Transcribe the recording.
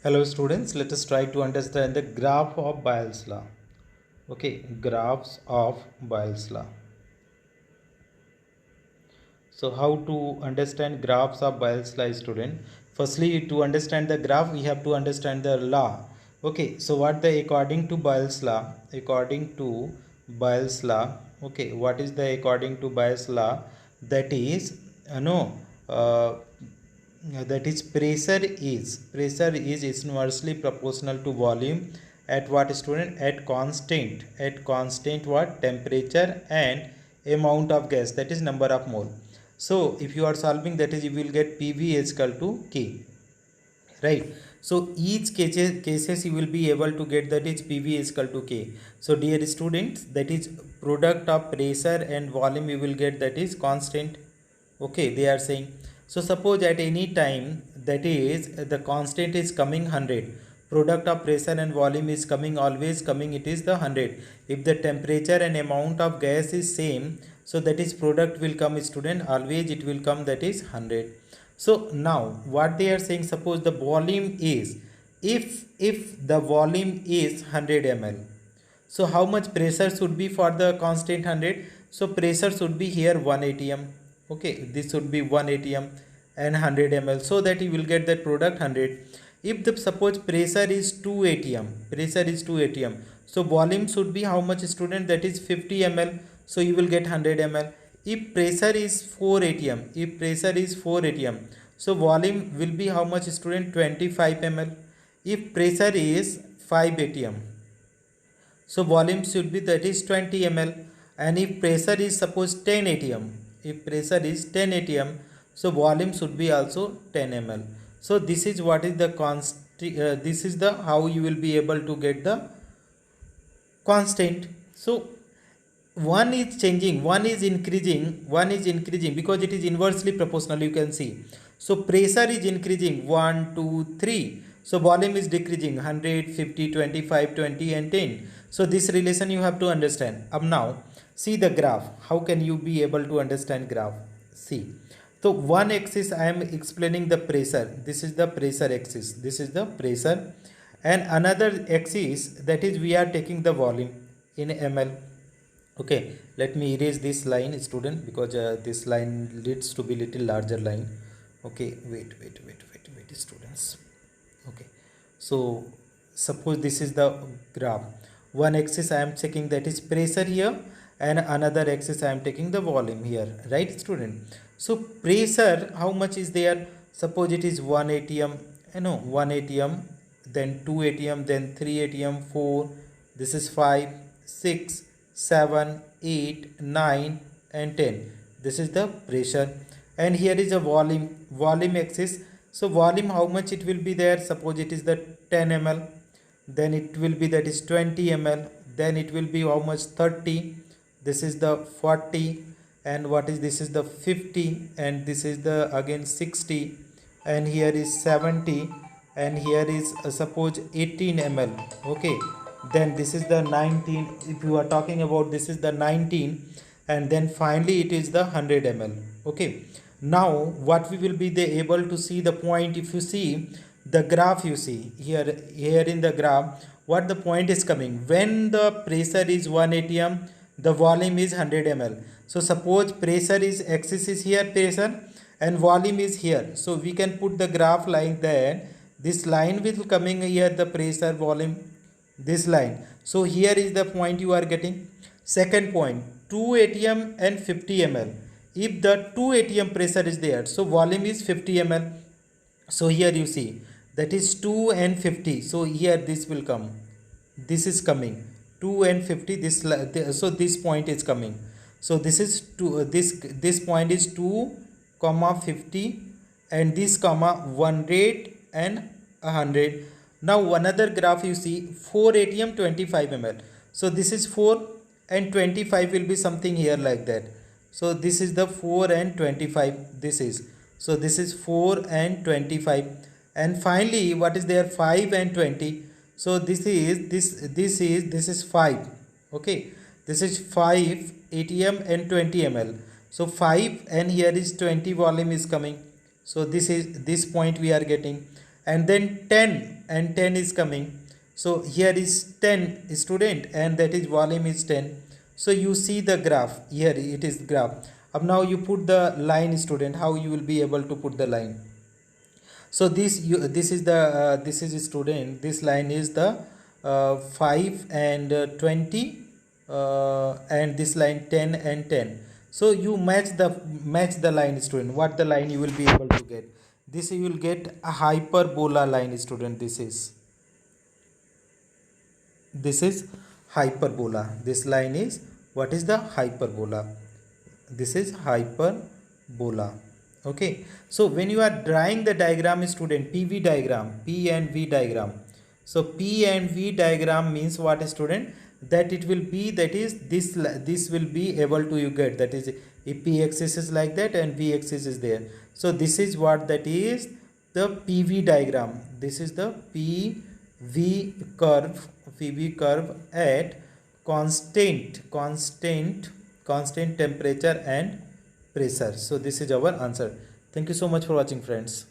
Hello students, let us try to understand the graph of Boyle's law. Okay, graphs of Boyle's law. So how to understand graphs of Boyle's law, student? Firstly, to understand the graph, we have to understand the law. Okay, so what the according to Boyle's law? According to Boyle's law, okay, what is the according to Boyle's law? That is, no, that is pressure is inversely proportional to volume at what, student? At constant what? Temperature and amount of gas, that is number of mole. So if you are solving, that is you will get PV is equal to K, right? So each cases you will be able to get, that is PV is equal to K. So dear students, that is product of pressure and volume you will get, that is constant. Okay, they are saying. So suppose at any time, that is the constant is coming 100, product of pressure and volume is coming, always coming, it is the 100. If the temperature and amount of gas is same, so that is product will come, student, always it will come, that is 100. So now what they are saying, suppose the volume is, if the volume is 100 ml, so how much pressure should be for the constant 100? So pressure should be here 1 atm. Okay, this should be 1 atm and 100 ml, so that you will get that product 100. If the suppose pressure is 2 atm, so volume should be how much, student? That is 50 ml, so you will get 100 ml. If pressure is 4 atm, so volume will be how much, student? 25 ml. If pressure is 5 atm, so volume should be, that is 20 ml. And if pressure is suppose 10 atm, so volume should be also 10 ml. So this is what is the this is the how you will be able to get the constant. So one is changing, one is increasing because it is inversely proportional, you can see. So pressure is increasing 1 2 3, so volume is decreasing 100 50 25 20 and 10. So this relation you have to understand. Up now see the graph, how can you be able to understand graph? See, so one axis I am explaining the pressure, this is the pressure axis, this is the pressure, and another axis, that is we are taking the volume in ml. Okay, let me erase this line, student, because this line leads to be little larger line. Okay, wait, students. Okay, so suppose this is the graph, one axis I am checking, that is pressure here, and another axis I am taking the volume here, right, student? So pressure, how much is there? Suppose it is 1 atm, 1 atm, then 2 atm, then 3 atm, 4, this is 5 6 7 8 9 and 10, this is the pressure. And here is a volume axis. So volume, how much it will be there? Suppose it is the 10 ml, then it will be, that is 20 ml, then it will be how much? 30, this is the 40, and what is this? Is the 50, and this is the again 60, and here is 70, and here is suppose 18 ml. Okay, then this is the 19, if you are talking about, this is the 19, and then finally it is the 100 ml. Okay, now what we will be able to see the point, if you see the graph, you see here in the graph what the point is coming, when the pressure is 1 atm, the volume is 100 ml. So suppose pressure is axis is here, pressure, and volume is here, so we can put the graph like that. This line will coming here, the pressure, volume, this line. So here is the point you are getting. Second point, 2 atm and 50 ml. If the 2 atm pressure is there, so volume is 50 ml. So here you see, that is 2 and 50, so here this will come, this is coming 2 and 50, so this point is coming. So this is 2, this point is 2 comma 50, and this comma 100 and 100. Now another graph you see, 4 atm 25 ml, so this is 4 and 25 will be something here like that. So this is the 4 and 25, this is, so this is 4 and 25, and finally what is there? 5 and 20. So this is 5. Okay, this is 5 atm and 20 ml. So 5 and here is 20, volume is coming. So this is, this point we are getting. and then 10 and 10 is coming. So here is 10 student and that is volume is 10. So you see the graph here, it is graph. Now you put the line student, how you will be able to put the line. So this is the this is student, this line is the 5 and 20 and this line 10 and 10. So you match the line student, what the line you will be able to get. This you will get a hyperbola line student. This is hyperbola. This line is, what is the hyperbola? This is hyperbola. Okay, so when you are drawing the diagram student, PV diagram, P and V diagram. So P and V diagram means what student? That it will be, that is this will be able to you get, that is if P axis is like that and V axis is there. So this is what, that is the PV diagram. This is the PV curve at constant temperature and pressure. So this is our answer. Thank you so much for watching, friends.